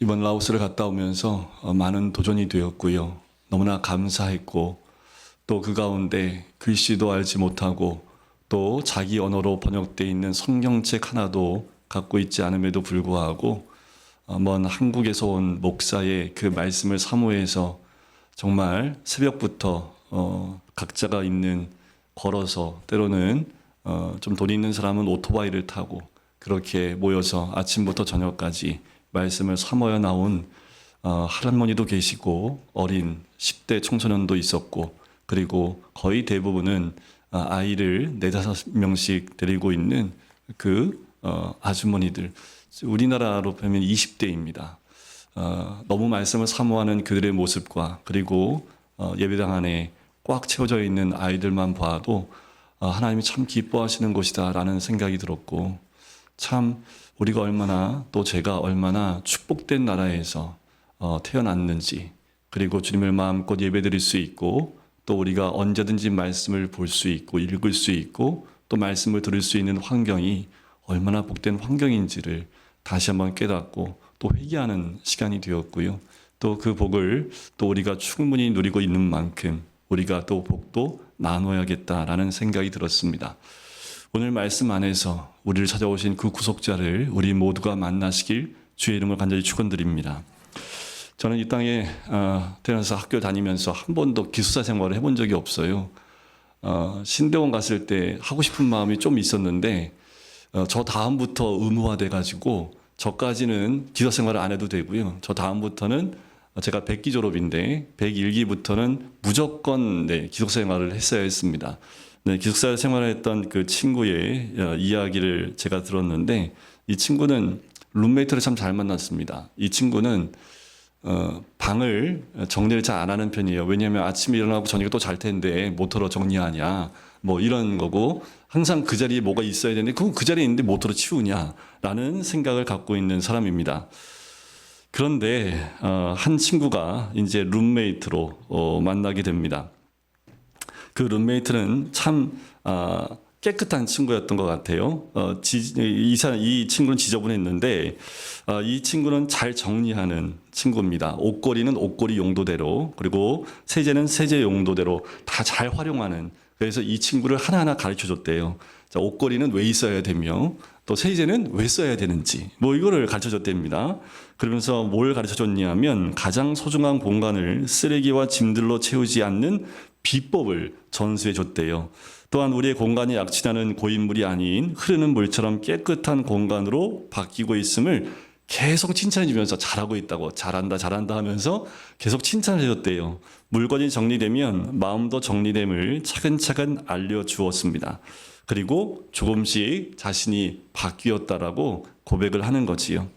이번 라오스를 갔다 오면서 많은 도전이 되었고요. 너무나 감사했고 또 그 가운데 글씨도 알지 못하고 또 자기 언어로 번역되어 있는 성경책 하나도 갖고 있지 않음에도 불구하고 먼 한국에서 온 목사의 그 말씀을 사모해서 정말 새벽부터 각자가 있는 걸어서 때로는 좀 돈 있는 사람은 오토바이를 타고 그렇게 모여서 아침부터 저녁까지 말씀을 사모여 나온 할머니도 계시고 어린 10대 청소년도 있었고 그리고 거의 대부분은 아이를 4-5명씩 데리고 있는 그 아주머니들, 우리나라로 보면 20대입니다. 너무 말씀을 사모하는 그들의 모습과 그리고 예배당 안에 꽉 채워져 있는 아이들만 봐도 하나님이 참 기뻐하시는 곳이다라는 생각이 들었고, 참 우리가 얼마나 또 제가 얼마나 축복된 나라에서 태어났는지, 그리고 주님을 마음껏 예배드릴 수 있고 또 우리가 언제든지 말씀을 볼 수 있고 읽을 수 있고 또 말씀을 들을 수 있는 환경이 얼마나 복된 환경인지를 다시 한번 깨닫고 또 회개하는 시간이 되었고요. 또 그 복을 또 우리가 충분히 누리고 있는 만큼 우리가 또 복도 나눠야겠다라는 생각이 들었습니다. 오늘 말씀 안에서 우리를 찾아오신 그 구속자를 우리 모두가 만나시길 주의 이름으로 간절히 축원드립니다. 저는 이 땅에 태어나서 학교 다니면서 한 번도 기숙사 생활을 해본 적이 없어요. 신대원 갔을 때 하고 싶은 마음이 좀 있었는데 저 다음부터 의무화돼 가지고 저까지는 기숙사 생활을 안 해도 되고요. 저 다음부터는 제가 100기 졸업인데 101기부터는 무조건 기숙사 생활을 했어야 했습니다. 네, 기숙사 생활을 했던 그 친구의 이야기를 제가 들었는데 이 친구는 룸메이트를 참 잘 만났습니다. 이 친구는 방을 정리를 잘 안 하는 편이에요. 왜냐하면 아침에 일어나고 저녁에 또 잘 텐데 뭐터러 정리하냐 뭐 이런 거고, 항상 그 자리에 뭐가 있어야 되는데 그건 그 자리에 있는데 뭐터러 치우냐라는 생각을 갖고 있는 사람입니다. 그런데 한 친구가 이제 룸메이트로 만나게 됩니다. 그 룸메이트는 참 깨끗한 친구였던 것 같아요. 이 친구는 지저분했는데 이 친구는 잘 정리하는 친구입니다. 옷걸이는 옷걸이 용도대로, 그리고 세제는 세제 용도대로 다 잘 활용하는, 그래서 이 친구를 하나하나 가르쳐 줬대요. 자, 옷걸이는 왜 있어야 되며 또 세제는 왜 써야 되는지 뭐 이거를 가르쳐 줬답니다. 그러면서 뭘 가르쳐 줬냐면 가장 소중한 공간을 쓰레기와 짐들로 채우지 않는 비법을 전수해 줬대요. 또한 우리의 공간이 약취하는 고인물이 아닌 흐르는 물처럼 깨끗한 공간으로 바뀌고 있음을 계속 칭찬해 주면서 잘하고 있다고, 잘한다 잘한다 하면서 계속 칭찬해 줬대요. 물건이 정리되면 마음도 정리됨을 차근차근 알려주었습니다. 그리고 조금씩 자신이 바뀌었다라고 고백을 하는 거지요.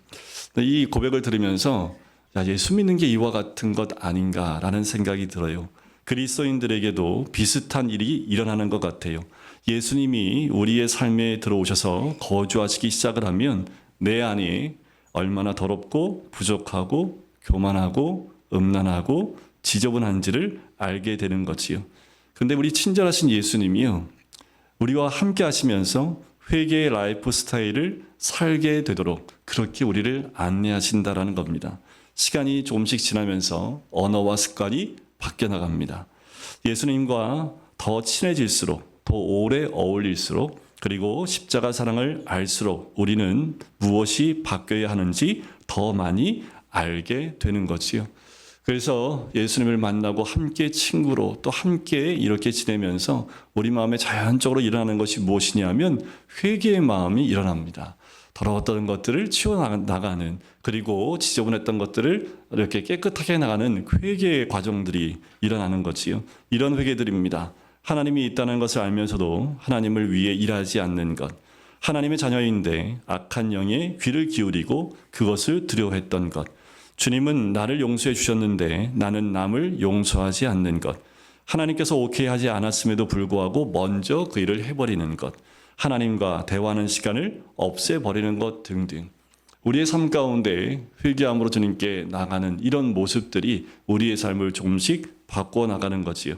이 고백을 들으면서 예수 믿는 게 이와 같은 것 아닌가라는 생각이 들어요. 그리스도인들에게도 비슷한 일이 일어나는 것 같아요. 예수님이 우리의 삶에 들어오셔서 거주하시기 시작을 하면 내 안에 얼마나 더럽고 부족하고 교만하고 음란하고 지저분한지를 알게 되는 거지요. 그런데 우리 친절하신 예수님이요, 우리와 함께 하시면서 회개의 라이프 스타일을 살게 되도록 그렇게 우리를 안내하신다라는 겁니다. 시간이 조금씩 지나면서 언어와 습관이 바뀌어 나갑니다. 예수님과 더 친해질수록, 더 오래 어울릴수록, 그리고 십자가 사랑을 알수록 우리는 무엇이 바뀌어야 하는지 더 많이 알게 되는 거지요. 그래서 예수님을 만나고 함께 친구로 또 함께 이렇게 지내면서 우리 마음에 자연적으로 일어나는 것이 무엇이냐면 회개의 마음이 일어납니다. 더러웠던 것들을 치워나가는, 그리고 지저분했던 것들을 이렇게 깨끗하게 나가는 회개의 과정들이 일어나는 거지요. 이런 회개들입니다. 하나님이 있다는 것을 알면서도 하나님을 위해 일하지 않는 것, 하나님의 자녀인데 악한 영에 귀를 기울이고 그것을 두려워했던 것, 주님은 나를 용서해 주셨는데 나는 남을 용서하지 않는 것, 하나님께서 오케이 하지 않았음에도 불구하고 먼저 그 일을 해버리는 것, 하나님과 대화하는 시간을 없애버리는 것 등등, 우리의 삶 가운데 회개함으로 주님께 나가는 이런 모습들이 우리의 삶을 조금씩 바꾸어 나가는 거지요.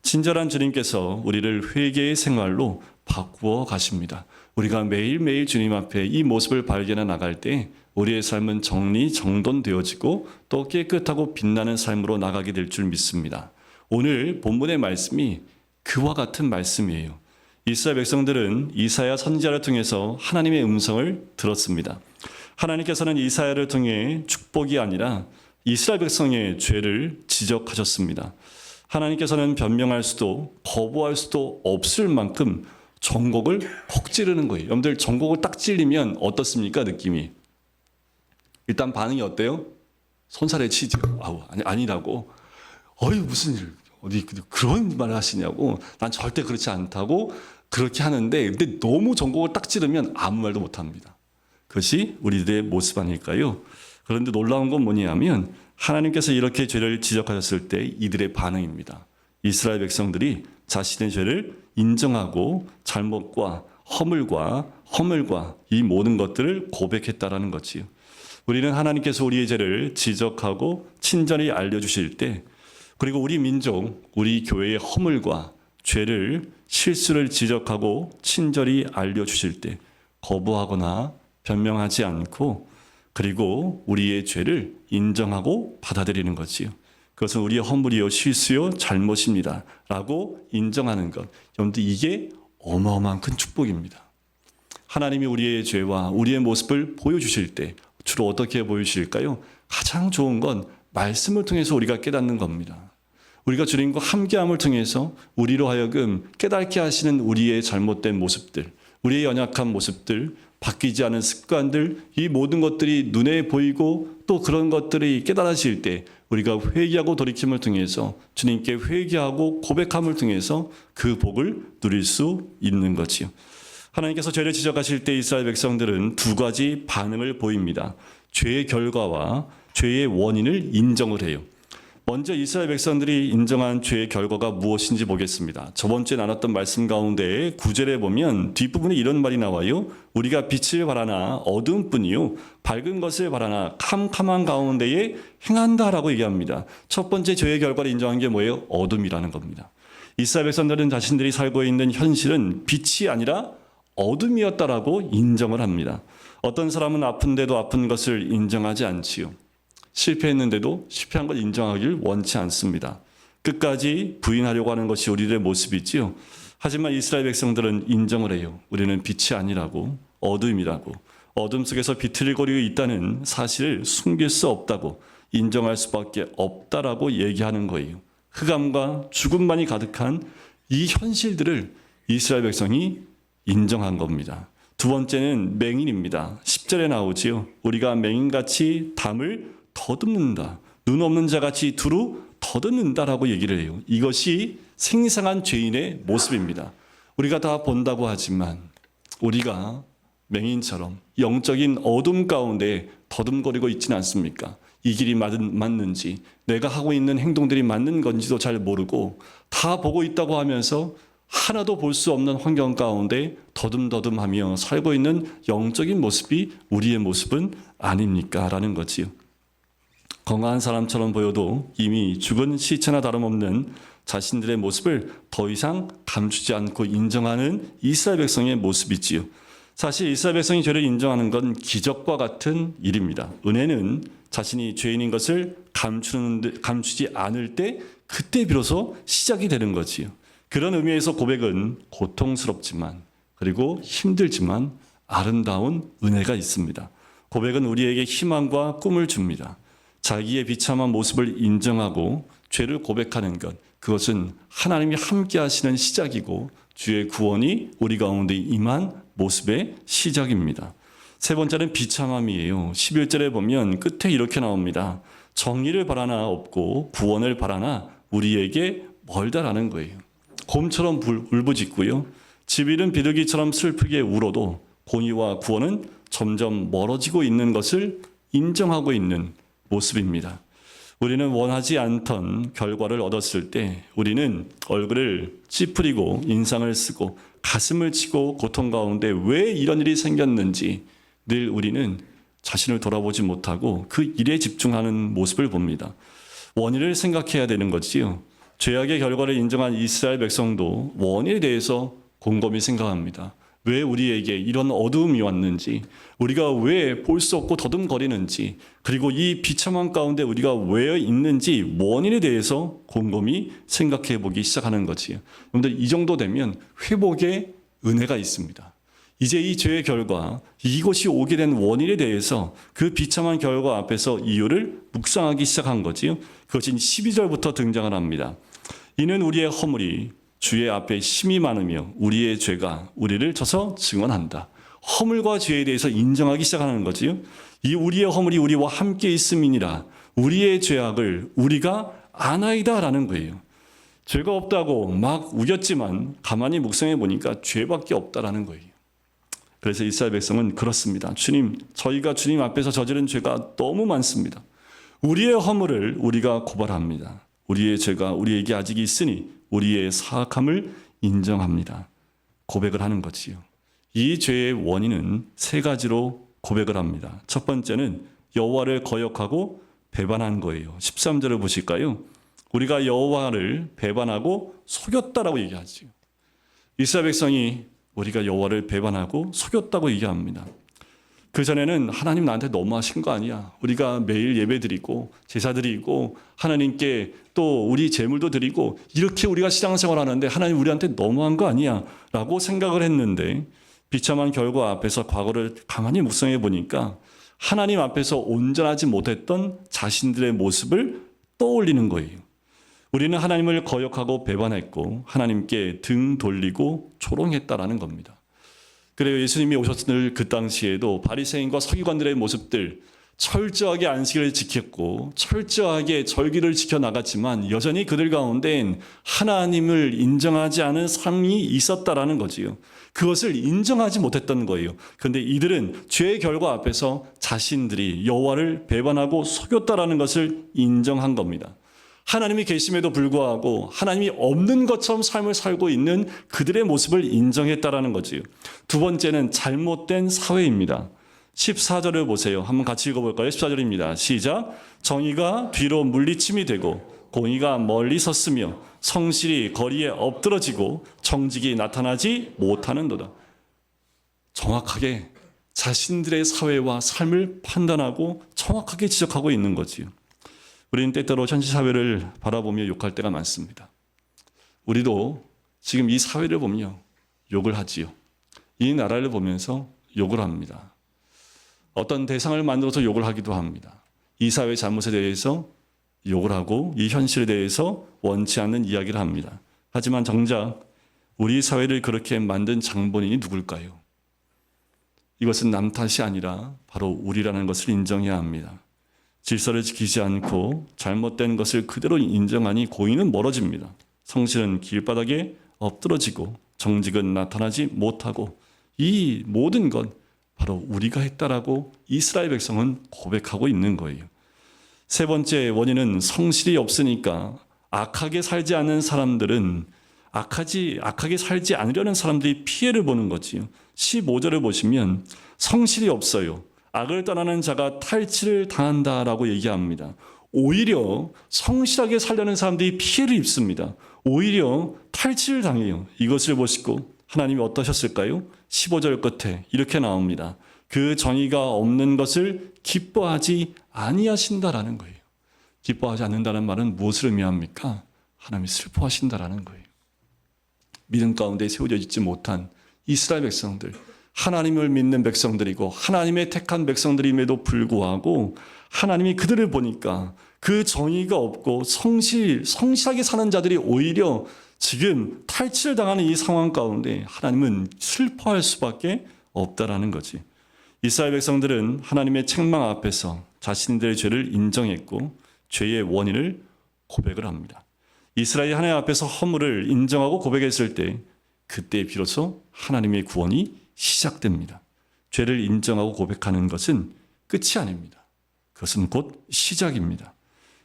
친절한 주님께서 우리를 회개의 생활로 바꾸어 가십니다. 우리가 매일매일 주님 앞에 이 모습을 발견해 나갈 때 우리의 삶은 정돈되어지고 또 깨끗하고 빛나는 삶으로 나가게 될 줄 믿습니다. 오늘 본문의 말씀이 그와 같은 말씀이에요. 이스라엘 백성들은 이사야 선지자를 통해서 하나님의 음성을 들었습니다. 하나님께서는 이사야를 통해 축복이 아니라 이스라엘 백성의 죄를 지적하셨습니다. 하나님께서는 변명할 수도 거부할 수도 없을 만큼 전곡을 콕 찌르는 거예요. 여러분들 전곡을 딱 찔리면 어떻습니까? 느낌이. 일단 반응이 어때요? 손살에 치죠. 아니라고. 무슨 일, 어디 그런 말을 하시냐고. 난 절대 그렇지 않다고 그렇게 하는데, 근데 너무 전곡을 딱 찌르면 아무 말도 못 합니다. 그것이 우리들의 모습 아닐까요? 그런데 놀라운 건 뭐냐면 하나님께서 이렇게 죄를 지적하셨을 때 이들의 반응입니다. 이스라엘 백성들이 자신의 죄를 인정하고 잘못과 허물과 이 모든 것들을 고백했다라는 거지요. 우리는 하나님께서 우리의 죄를 지적하고 친절히 알려주실 때, 그리고 우리 민족, 우리 교회의 허물과 죄를, 실수를 지적하고 친절히 알려주실 때 거부하거나 변명하지 않고, 그리고 우리의 죄를 인정하고 받아들이는 거지요. 그것은 우리의 허물이요 실수요 잘못입니다 라고 인정하는 것. 여러분들 이게 어마어마한 큰 축복입니다. 하나님이 우리의 죄와 우리의 모습을 보여주실 때 주로 어떻게 보여주실까요? 가장 좋은 건 말씀을 통해서 우리가 깨닫는 겁니다. 우리가 주님과 함께함을 통해서 우리로 하여금 깨닫게 하시는 우리의 잘못된 모습들, 우리의 연약한 모습들, 바뀌지 않은 습관들, 이 모든 것들이 눈에 보이고 또 그런 것들이 깨달아질 때 우리가 회개하고 돌이킴을 통해서 주님께 회개하고 고백함을 통해서 그 복을 누릴 수 있는 거지요. 하나님께서 죄를 지적하실 때 이스라엘 백성들은 두 가지 반응을 보입니다. 죄의 결과와 죄의 원인을 인정을 해요. 먼저 이스라엘 백성들이 인정한 죄의 결과가 무엇인지 보겠습니다. 저번 주에 나눴던 말씀 가운데 9절에 보면 뒷부분에 이런 말이 나와요. 우리가 빛을 바라나 어두움뿐이요 밝은 것을 바라나 캄캄한 가운데에 행한다라고 얘기합니다. 첫 번째 죄의 결과를 인정한 게 뭐예요? 어둠이라는 겁니다. 이스라엘 백성들은 자신들이 살고 있는 현실은 빛이 아니라 어둠이었다라고 인정을 합니다. 어떤 사람은 아픈데도 아픈 것을 인정하지 않지요. 실패했는데도 실패한 걸 인정하길 원치 않습니다. 끝까지 부인하려고 하는 것이 우리들의 모습이지요. 하지만 이스라엘 백성들은 인정을 해요. 우리는 빛이 아니라고, 어둠이라고, 어둠 속에서 비틀거리고 있다는 사실을 숨길 수 없다고, 인정할 수밖에 없다라고 얘기하는 거예요. 흑암과 죽음만이 가득한 이 현실들을 이스라엘 백성이 인정한 겁니다. 두 번째는 맹인입니다. 10절에 나오지요. 우리가 맹인같이 담을 더듬는다. 눈 없는 자같이 두루 더듬는다라고 얘기를 해요. 이것이 생생한 죄인의 모습입니다. 우리가 다 본다고 하지만 우리가 맹인처럼 영적인 어둠 가운데 더듬거리고 있지는 않습니까? 이 길이 맞는지, 내가 하고 있는 행동들이 맞는 건지도 잘 모르고 다 보고 있다고 하면서 하나도 볼 수 없는 환경 가운데 더듬더듬하며 살고 있는 영적인 모습이 우리의 모습은 아닙니까? 라는 거지요. 건강한 사람처럼 보여도 이미 죽은 시체나 다름없는 자신들의 모습을 더 이상 감추지 않고 인정하는 이스라엘 백성의 모습이지요. 사실 이스라엘 백성이 죄를 인정하는 건 기적과 같은 일입니다. 은혜는 자신이 죄인인 것을 감추지 않을 때 그때 비로소 시작이 되는 거지요. 그런 의미에서 고백은 고통스럽지만 그리고 힘들지만 아름다운 은혜가 있습니다. 고백은 우리에게 희망과 꿈을 줍니다. 자기의 비참한 모습을 인정하고 죄를 고백하는 것, 그것은 하나님이 함께 하시는 시작이고 주의 구원이 우리 가운데 임한 모습의 시작입니다. 세 번째는 비참함이에요. 11절에 보면 끝에 이렇게 나옵니다. 정의를 바라나 없고 구원을 바라나 우리에게 멀다라는 거예요. 곰처럼 울부짖고요. 집 잃은 비둘기처럼 슬프게 울어도 공의와 구원은 점점 멀어지고 있는 것을 인정하고 있는 모습입니다. 우리는 원하지 않던 결과를 얻었을 때 우리는 얼굴을 찌푸리고 인상을 쓰고 가슴을 치고 고통 가운데 왜 이런 일이 생겼는지 늘 우리는 자신을 돌아보지 못하고 그 일에 집중하는 모습을 봅니다. 원인을 생각해야 되는 거지요. 죄악의 결과를 인정한 이스라엘 백성도 원인에 대해서 곰곰이 생각합니다. 왜 우리에게 이런 어두움이 왔는지, 우리가 왜 볼 수 없고 더듬거리는지, 그리고 이 비참한 가운데 우리가 왜 있는지 원인에 대해서 곰곰이 생각해 보기 시작하는 거지요. 여러분들 이 정도 되면 회복의 은혜가 있습니다. 이제 이 죄의 결과, 이것이 오게 된 원인에 대해서 그 비참한 결과 앞에서 이유를 묵상하기 시작한 거지요. 그것이 12절부터 등장을 합니다. 이는 우리의 허물이 주의 앞에 심히 많으며 우리의 죄가 우리를 쳐서 증언한다. 허물과 죄에 대해서 인정하기 시작하는 거지요. 이 우리의 허물이 우리와 함께 있음이니라. 우리의 죄악을 우리가 아나이다라는 거예요. 죄가 없다고 막 우겼지만 가만히 묵상해 보니까 죄밖에 없다라는 거예요. 그래서 이스라엘 백성은 그렇습니다. 주님, 저희가 주님 앞에서 저지른 죄가 너무 많습니다. 우리의 허물을 우리가 고발합니다. 우리의 죄가 우리에게 아직 있으니 우리의 사악함을 인정합니다. 고백을 하는 거지요. 이 죄의 원인은 세 가지로 고백을 합니다. 첫 번째는 여호와를 거역하고 배반한 거예요. 13절을 보실까요? 우리가 여호와를 배반하고 속였다라고 얘기하죠. 이스라엘 백성이 우리가 여호와를 배반하고 속였다고 얘기합니다. 그 전에는 하나님 나한테 너무하신 거 아니야. 우리가 매일 예배 드리고 제사 드리고 하나님께 또 우리 제물도 드리고 이렇게 우리가 신앙생활 하는데 하나님 우리한테 너무한 거 아니야 라고 생각을 했는데 비참한 결과 앞에서 과거를 가만히 묵상해 보니까 하나님 앞에서 온전하지 못했던 자신들의 모습을 떠올리는 거예요. 우리는 하나님을 거역하고 배반했고 하나님께 등 돌리고 조롱했다라는 겁니다. 그래요. 예수님이 오셨을 그 당시에도 바리새인과 서기관들의 모습들 철저하게 안식을 지켰고 철저하게 절기를 지켜나갔지만 여전히 그들 가운데엔 하나님을 인정하지 않은 삶이 있었다라는 거지요. 그것을 인정하지 못했던 거예요. 그런데 이들은 죄의 결과 앞에서 자신들이 여호와를 배반하고 속였다라는 것을 인정한 겁니다. 하나님이 계심에도 불구하고 하나님이 없는 것처럼 삶을 살고 있는 그들의 모습을 인정했다라는 거지요. 두 번째는 잘못된 사회입니다. 14절을 보세요. 한번 같이 읽어볼까요? 14절입니다. 시작. 정의가 뒤로 물리침이 되고 공의가 멀리 섰으며 성실이 거리에 엎드러지고 정직이 나타나지 못하는도다. 정확하게 자신들의 사회와 삶을 판단하고 정확하게 지적하고 있는 거지요. 우리는 때때로 현실 사회를 바라보며 욕할 때가 많습니다. 우리도 지금 이 사회를 보며 욕을 하지요. 이 나라를 보면서 욕을 합니다. 어떤 대상을 만들어서 욕을 하기도 합니다. 이 사회의 잘못에 대해서 욕을 하고 이 현실에 대해서 원치 않는 이야기를 합니다. 하지만 정작 우리 사회를 그렇게 만든 장본인이 누굴까요? 이것은 남 탓이 아니라 바로 우리라는 것을 인정해야 합니다. 질서를 지키지 않고 잘못된 것을 그대로 인정하니 고의는 멀어집니다. 성실은 길바닥에 엎드러지고 정직은 나타나지 못하고 이 모든 것 바로 우리가 했다라고 이스라엘 백성은 고백하고 있는 거예요. 세 번째 원인은 성실이 없으니까 악하게 살지 않는 사람들은 악하게 살지 않으려는 사람들이 피해를 보는 거지요. 15절을 보시면 성실이 없어요. 악을 떠나는 자가 탈취를 당한다라고 얘기합니다. 오히려 성실하게 살려는 사람들이 피해를 입습니다. 오히려 탈취를 당해요. 이것을 보시고 하나님이 어떠셨을까요? 15절 끝에 이렇게 나옵니다. 그 정의가 없는 것을 기뻐하지 아니하신다라는 거예요. 기뻐하지 않는다는 말은 무엇을 의미합니까? 하나님이 슬퍼하신다라는 거예요. 믿음 가운데 세워져 있지 못한 이스라엘 백성들, 하나님을 믿는 백성들이고 하나님의 택한 백성들임에도 불구하고 하나님이 그들을 보니까 그 정의가 없고 성실하게 사는 자들이 오히려 지금 탈취를 당하는 이 상황 가운데 하나님은 슬퍼할 수밖에 없다라는 거지. 이스라엘 백성들은 하나님의 책망 앞에서 자신들의 죄를 인정했고 죄의 원인을 고백을 합니다. 이스라엘이 하나님 앞에서 허물을 인정하고 고백했을 때 그때 비로소 하나님의 구원이 시작됩니다. 죄를 인정하고 고백하는 것은 끝이 아닙니다. 그것은 곧 시작입니다.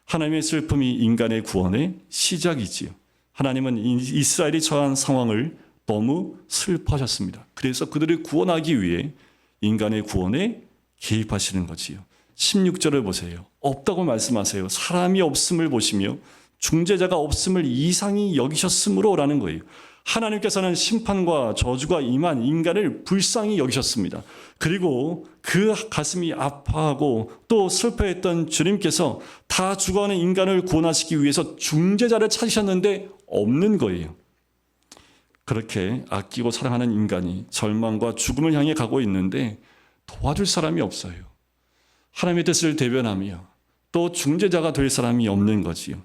하나님의 슬픔이 인간의 구원의 시작이지요. 하나님은 이스라엘이 처한 상황을 너무 슬퍼하셨습니다. 그래서 그들을 구원하기 위해 인간의 구원에 개입하시는 거지요. 16절을 보세요. 없다고 말씀하세요. 사람이 없음을 보시며 중재자가 없음을 이상히 여기셨으므로라는 거예요. 하나님께서는 심판과 저주가 임한 인간을 불쌍히 여기셨습니다. 그리고 그 가슴이 아파하고 또 슬퍼했던 주님께서 다 죽어가는 인간을 구원하시기 위해서 중재자를 찾으셨는데 없는 거예요. 그렇게 아끼고 사랑하는 인간이 절망과 죽음을 향해 가고 있는데 도와줄 사람이 없어요. 하나님의 뜻을 대변하며 또 중재자가 될 사람이 없는 거지요.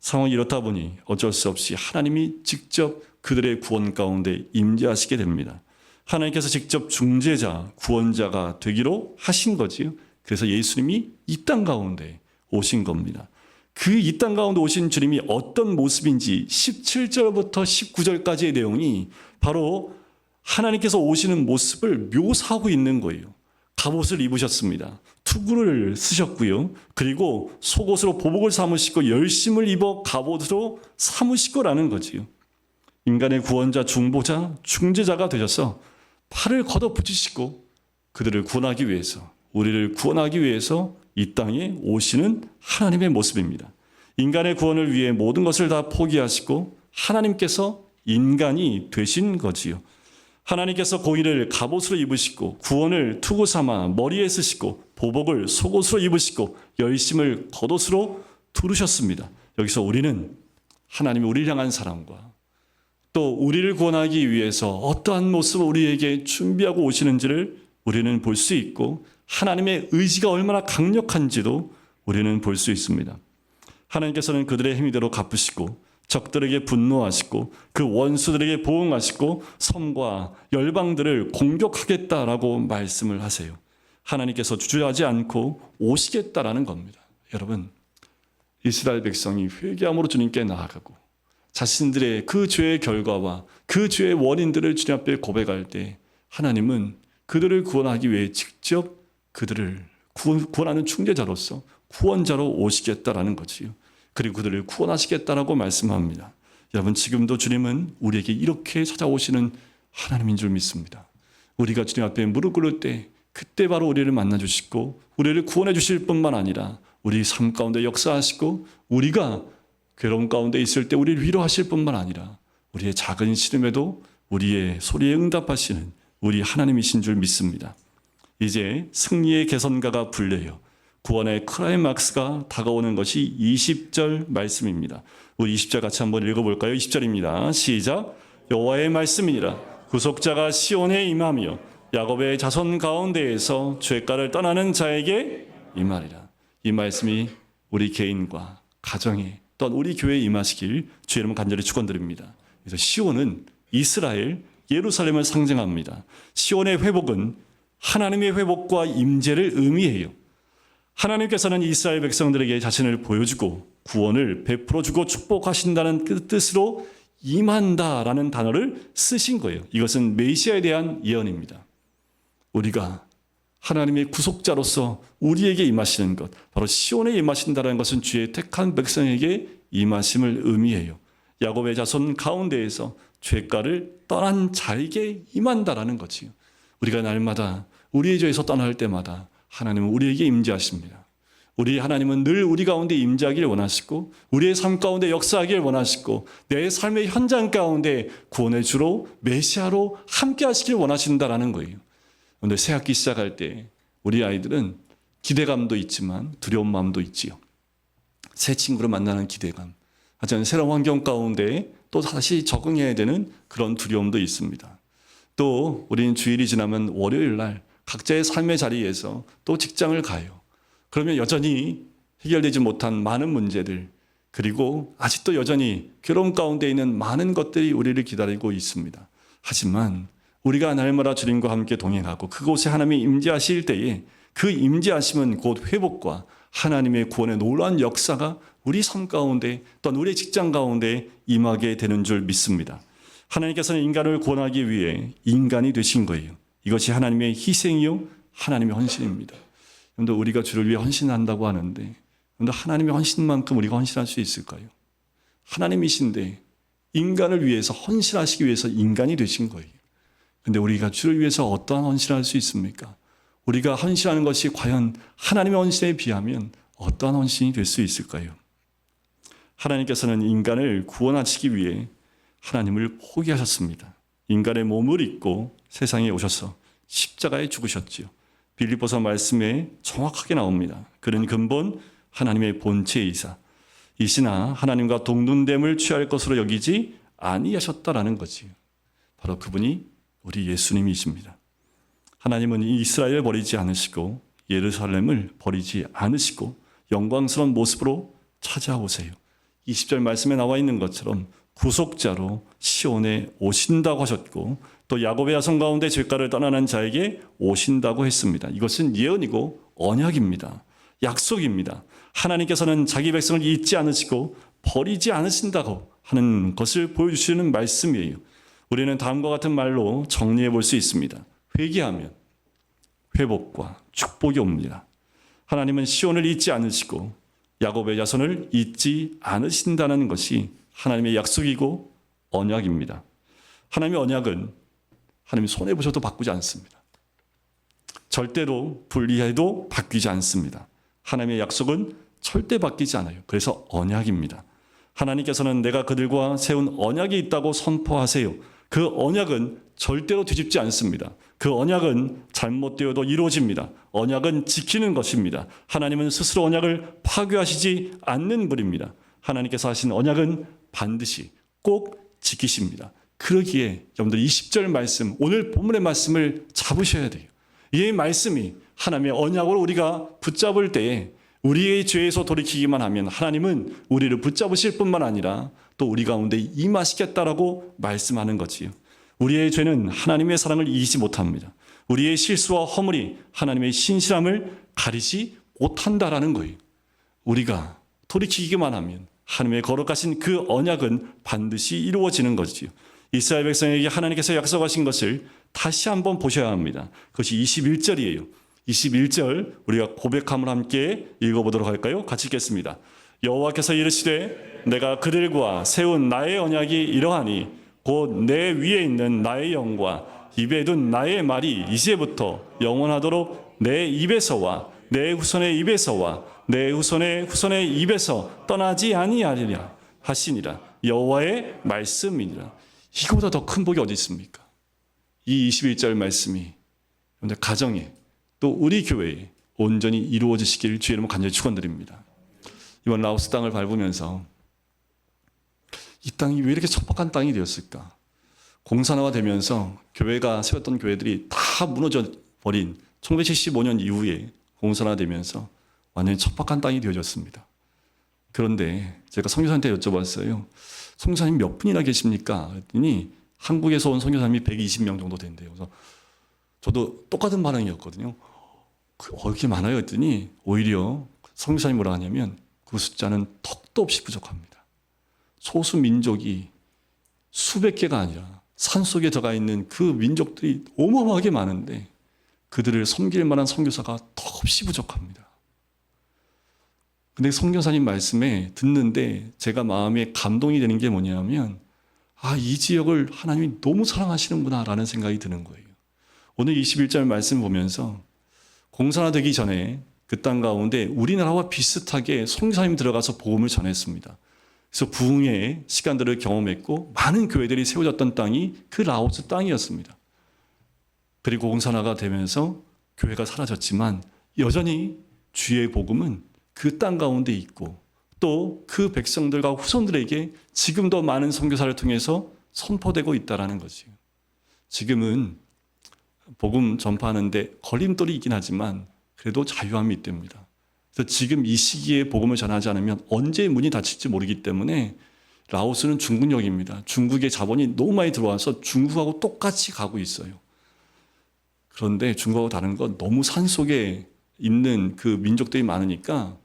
상황이 이렇다 보니 어쩔 수 없이 하나님이 직접 그들의 구원 가운데 임재하시게 됩니다. 하나님께서 직접 중재자, 구원자가 되기로 하신 거지요. 그래서 예수님이 이 땅 가운데 오신 겁니다. 그 이 땅 가운데 오신 주님이 어떤 모습인지 17절부터 19절까지의 내용이 바로 하나님께서 오시는 모습을 묘사하고 있는 거예요. 갑옷을 입으셨습니다. 투구를 쓰셨고요. 그리고 속옷으로 보복을 삼으시고 열심을 입어 갑옷으로 삼으시고라는 거지요. 인간의 구원자, 중보자, 중재자가 되셔서 팔을 걷어붙이시고 그들을 구원하기 위해서, 우리를 구원하기 위해서 이 땅에 오시는 하나님의 모습입니다. 인간의 구원을 위해 모든 것을 다 포기하시고 하나님께서 인간이 되신 거지요. 하나님께서 공의를 갑옷으로 입으시고 구원을 투구 삼아 머리에 쓰시고 보복을 속옷으로 입으시고 열심을 겉옷으로 두르셨습니다. 여기서 우리는 하나님이 우리를 향한 사랑과 또 우리를 구원하기 위해서 어떠한 모습을 우리에게 준비하고 오시는지를 우리는 볼 수 있고 하나님의 의지가 얼마나 강력한지도 우리는 볼 수 있습니다. 하나님께서는 그들의 행위대로 갚으시고 적들에게 분노하시고 그 원수들에게 보응하시고 섬과 열방들을 공격하겠다라고 말씀을 하세요. 하나님께서 주저하지 않고 오시겠다라는 겁니다. 여러분, 이스라엘 백성이 회개함으로 주님께 나아가고 자신들의 그 죄의 결과와 그 죄의 원인들을 주님 앞에 고백할 때 하나님은 그들을 구원하기 위해 직접 그들을 구원하는 중재자로서 구원자로 오시겠다라는 거지요. 그리고 그들을 구원하시겠다라고 말씀합니다. 여러분, 지금도 주님은 우리에게 이렇게 찾아오시는 하나님인 줄 믿습니다. 우리가 주님 앞에 무릎 꿇을 때 그때 바로 우리를 만나주시고 우리를 구원해 주실 뿐만 아니라 우리 삶 가운데 역사하시고 우리가 괴로움 가운데 있을 때 우리를 위로하실 뿐만 아니라 우리의 작은 시름에도 우리의 소리에 응답하시는 우리 하나님이신 줄 믿습니다. 이제 승리의 개선가가 불려요. 구원의 클라이막스가 다가오는 것이 20절 말씀입니다. 우리 20절 같이 한번 읽어볼까요? 20절입니다. 시작. 여호와의 말씀이니라. 구속자가 시온에 임하며 야곱의 자손 가운데에서 죄가를 떠나는 자에게 임하리라. 이 말씀이 우리 개인과 가정에 또한 우리 교회에 임하시길 주의 이름으로 간절히 축원드립니다. 그래서 시온은 이스라엘, 예루살렘을 상징합니다. 시온의 회복은 하나님의 회복과 임재를 의미해요. 하나님께서는 이스라엘 백성들에게 자신을 보여주고 구원을 베풀어주고 축복하신다는 그 뜻으로 임한다라는 단어를 쓰신 거예요. 이것은 메시아에 대한 예언입니다. 우리가 하나님의 구속자로서 우리에게 임하시는 것, 바로 시온에 임하신다는 것은 주의 택한 백성에게 임하심을 의미해요. 야곱의 자손 가운데에서 죄가를 떠난 자에게 임한다라는 거지요. 우리가 날마다 우리의 죄에서 떠날 때마다 하나님은 우리에게 임재하십니다. 우리 하나님은 늘 우리 가운데 임재하기를 원하시고 우리의 삶 가운데 역사하기를 원하시고 내 삶의 현장 가운데 구원의 주로 메시아로 함께 하시길 원하신다라는 거예요. 그런데 새 학기 시작할 때 우리 아이들은 기대감도 있지만 두려운 마음도 있지요. 새 친구를 만나는 기대감, 하지만 새로운 환경 가운데 또 다시 적응해야 되는 그런 두려움도 있습니다. 또 우리는 주일이 지나면 월요일 날 각자의 삶의 자리에서 또 직장을 가요. 그러면 여전히 해결되지 못한 많은 문제들, 그리고 아직도 여전히 괴로움 가운데 있는 많은 것들이 우리를 기다리고 있습니다. 하지만 우리가 날마다 주님과 함께 동행하고 그곳에 하나님이 임재하실 때에 그 임재하심은 곧 회복과 하나님의 구원의 놀라운 역사가 우리 삶 가운데 또한 우리의 직장 가운데 임하게 되는 줄 믿습니다. 하나님께서는 인간을 구원하기 위해 인간이 되신 거예요. 이것이 하나님의 희생이요 하나님의 헌신입니다. 그런데 우리가 주를 위해 헌신한다고 하는데 그런데 하나님의 헌신만큼 우리가 헌신할 수 있을까요? 하나님이신데 인간을 위해서 헌신하시기 위해서 인간이 되신 거예요. 그런데 우리가 주를 위해서 어떠한 헌신을 할 수 있습니까? 우리가 헌신하는 것이 과연 하나님의 헌신에 비하면 어떠한 헌신이 될 수 있을까요? 하나님께서는 인간을 구원하시기 위해 하나님을 포기하셨습니다. 인간의 몸을 입고 세상에 오셔서 십자가에 죽으셨지요. 빌립보서 말씀에 정확하게 나옵니다. 그는 근본 하나님의 본체이사 이시나 하나님과 동등됨을 취할 것으로 여기지 아니하셨다라는 거지요. 바로 그분이 우리 예수님이십니다. 하나님은 이스라엘을 버리지 않으시고 예루살렘을 버리지 않으시고 영광스러운 모습으로 찾아오세요. 20절 말씀에 나와 있는 것처럼 구속자로 시온에 오신다고 하셨고 또 야곱의 자손 가운데 죄가를 떠나는 자에게 오신다고 했습니다. 이것은 예언이고 언약입니다. 약속입니다. 하나님께서는 자기 백성을 잊지 않으시고 버리지 않으신다고 하는 것을 보여주시는 말씀이에요. 우리는 다음과 같은 말로 정리해 볼 수 있습니다. 회개하면 회복과 축복이 옵니다. 하나님은 시온을 잊지 않으시고 야곱의 자손을 잊지 않으신다는 것이 하나님의 약속이고 언약입니다. 하나님의 언약은 하나님 손해보셔도 바꾸지 않습니다. 절대로 불리해도 바뀌지 않습니다. 하나님의 약속은 절대 바뀌지 않아요. 그래서 언약입니다. 하나님께서는 내가 그들과 세운 언약이 있다고 선포하세요. 그 언약은 절대로 뒤집지 않습니다. 그 언약은 잘못되어도 이루어집니다. 언약은 지키는 것입니다. 하나님은 스스로 언약을 파괴하시지 않는 분입니다. 하나님께서 하신 언약은 반드시 꼭 지키십니다. 그러기에 여러분들 20절 말씀, 오늘 본문의 말씀을 잡으셔야 돼요. 이 말씀이 하나님의 언약으로 우리가 붙잡을 때에 우리의 죄에서 돌이키기만 하면 하나님은 우리를 붙잡으실 뿐만 아니라 또 우리 가운데 임하시겠다라고 말씀하는 거지요. 우리의 죄는 하나님의 사랑을 이기지 못합니다. 우리의 실수와 허물이 하나님의 신실함을 가리지 못한다라는 거예요. 우리가 돌이키기만 하면 하나님의 거룩하신 그 언약은 반드시 이루어지는 거지요. 이스라엘 백성에게 하나님께서 약속하신 것을 다시 한번 보셔야 합니다. 그것이 21절이에요. 21절 우리가 고백함을 함께 읽어보도록 할까요? 같이 읽겠습니다. 여호와께서 이르시되 내가 그들과 세운 나의 언약이 이러하니 곧 내 위에 있는 나의 영과 입에 둔 나의 말이 이제부터 영원하도록 내 입에서와 내 후손의 입에서와 내 후손의 후손의 입에서 떠나지 아니하리라 하시니라. 여호와의 말씀이니라. 이거보다 더 큰 복이 어디 있습니까? 이 21절 말씀이 여러분들 가정에 또 우리 교회에 온전히 이루어지시길 주의 이름으로 간절히 축원드립니다. 이번 라오스 땅을 밟으면서 이 땅이 왜 이렇게 척박한 땅이 되었을까? 공산화가 되면서 교회가 세웠던 교회들이 다 무너져 버린 1975년 이후에 공산화되면서 완전히 척박한 땅이 되어졌습니다. 그런데 제가 선교사한테 여쭤봤어요. 선교사님 몇 분이나 계십니까? 그랬더니 한국에서 온 선교사님이 120명 정도 된대요. 그래서 저도 똑같은 반응이었거든요. 이렇게 많아요? 했더니 오히려 선교사님이 뭐라 하냐면 그 숫자는 턱도 없이 부족합니다. 소수 민족이 수백 개가 아니라 산속에 들어가 있는 그 민족들이 어마어마하게 많은데 그들을 섬길 만한 선교사가 턱없이 부족합니다. 근데 선교사님 말씀에 듣는데 제가 마음에 감동이 되는 게 뭐냐면 이 지역을 하나님이 너무 사랑하시는구나 라는 생각이 드는 거예요. 오늘 21절 말씀 보면서 공산화되기 전에 그 땅 가운데 우리나라와 비슷하게 선교사님 들어가서 복음을 전했습니다. 그래서 부흥의 시간들을 경험했고 많은 교회들이 세워졌던 땅이 그 라오스 땅이었습니다. 그리고 공산화가 되면서 교회가 사라졌지만 여전히 주의 복음은 그 땅 가운데 있고 또 그 백성들과 후손들에게 지금도 많은 선교사를 통해서 선포되고 있다는 거지요. 지금은 복음 전파하는데 걸림돌이 있긴 하지만 그래도 자유함이 있답니다. 그래서 지금 이 시기에 복음을 전하지 않으면 언제 문이 닫힐지 모르기 때문에 라오스는 중국역입니다. 중국의 자본이 너무 많이 들어와서 중국하고 똑같이 가고 있어요. 그런데 중국하고 다른 건 너무 산속에 있는 그 민족들이 많으니까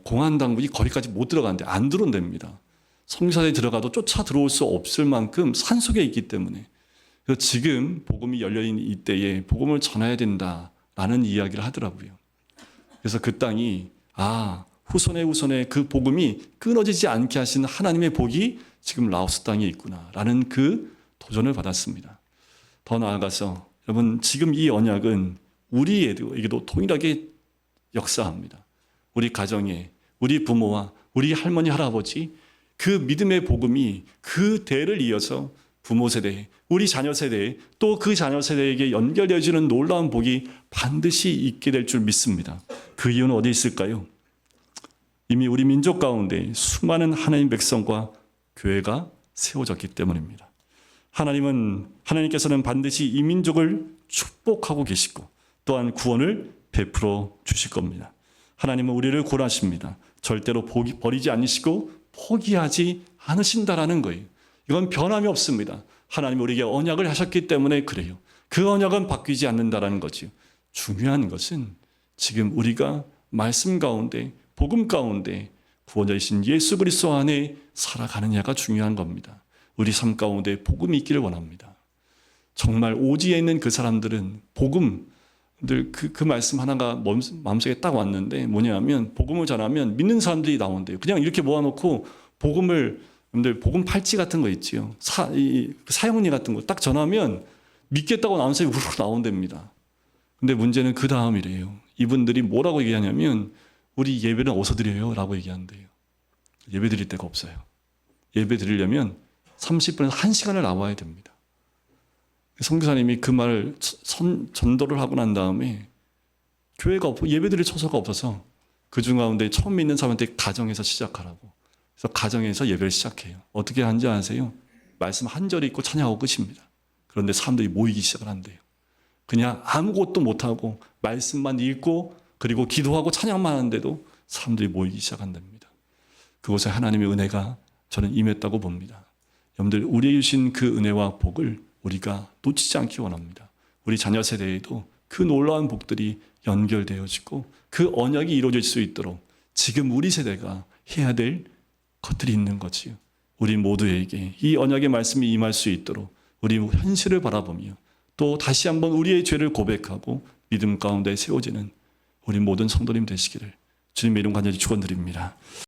공안 당국이 거기까지 못 들어가는데 안 들어온답니다. 선교사들이 들어가도 쫓아 들어올 수 없을 만큼 산속에 있기 때문에 그래서 지금 복음이 열려있는 이때에 복음을 전해야 된다라는 이야기를 하더라고요. 그래서 그 땅이 후손의 그 복음이 끊어지지 않게 하시는 하나님의 복이 지금 라오스 땅에 있구나라는 그 도전을 받았습니다. 더 나아가서 여러분 지금 이 언약은 우리에게도 동일하게 역사합니다. 우리 가정에 우리 부모와 우리 할머니 할아버지 그 믿음의 복음이 그 대를 이어서 부모 세대, 우리 자녀 세대, 또 그 자녀 세대에게 연결되어지는 놀라운 복이 반드시 있게 될 줄 믿습니다. 그 이유는 어디 있을까요? 이미 우리 민족 가운데 수많은 하나님 백성과 교회가 세워졌기 때문입니다. 하나님께서는 반드시 이 민족을 축복하고 계시고 또한 구원을 베풀어 주실 겁니다. 하나님은 우리를 구원하십니다. 절대로 버리지 않으시고 포기하지 않으신다라는 거예요. 이건 변함이 없습니다. 하나님이 우리에게 언약을 하셨기 때문에 그래요. 그 언약은 바뀌지 않는다라는 거죠. 중요한 것은 지금 우리가 말씀 가운데, 복음 가운데 구원자이신 예수 그리스도 안에 살아가느냐가 중요한 겁니다. 우리 삶 가운데 복음이 있기를 원합니다. 정말 오지에 있는 그 사람들은 복음, 그 말씀 하나가 마음속에 딱 왔는데 뭐냐면 복음을 전하면 믿는 사람들이 나온대요. 그냥 이렇게 모아놓고 복음을, 여러분들 복음 팔찌 같은 거 있지요. 사형리 같은 거 딱 전하면 믿겠다고 나온 사람이 우르르 나온답니다. 근데 문제는 그 다음이래요. 이분들이 뭐라고 얘기하냐면 우리 예배는 어디서 드려요? 라고 얘기한대요. 예배 드릴 데가 없어요. 예배 드리려면 30분에서 1시간을 나와야 됩니다. 선교사님이 그 말을 전도를 하고 난 다음에 교회가 없고 예배 드릴 처소가 없어서 그중 가운데 처음 믿는 사람한테 가정에서 시작하라고. 그래서 가정에서 예배를 시작해요. 어떻게 하는지 아세요? 말씀 한 절이 있고 찬양하고 끝입니다. 그런데 사람들이 모이기 시작을 한대요. 그냥 아무것도 못하고 말씀만 읽고 그리고 기도하고 찬양만 하는데도 사람들이 모이기 시작한답니다. 그곳에 하나님의 은혜가 저는 임했다고 봅니다. 여러분들 우리에게 주신 그 은혜와 복을 우리가 놓치지 않기 원합니다. 우리 자녀 세대에도 그 놀라운 복들이 연결되어지고 그 언약이 이루어질 수 있도록 지금 우리 세대가 해야 될 것들이 있는 거지요. 우리 모두에게 이 언약의 말씀이 임할 수 있도록 우리 현실을 바라보며 또 다시 한번 우리의 죄를 고백하고 믿음 가운데 세워지는 우리 모든 성도님 되시기를 주님의 이름 간절히 축원드립니다.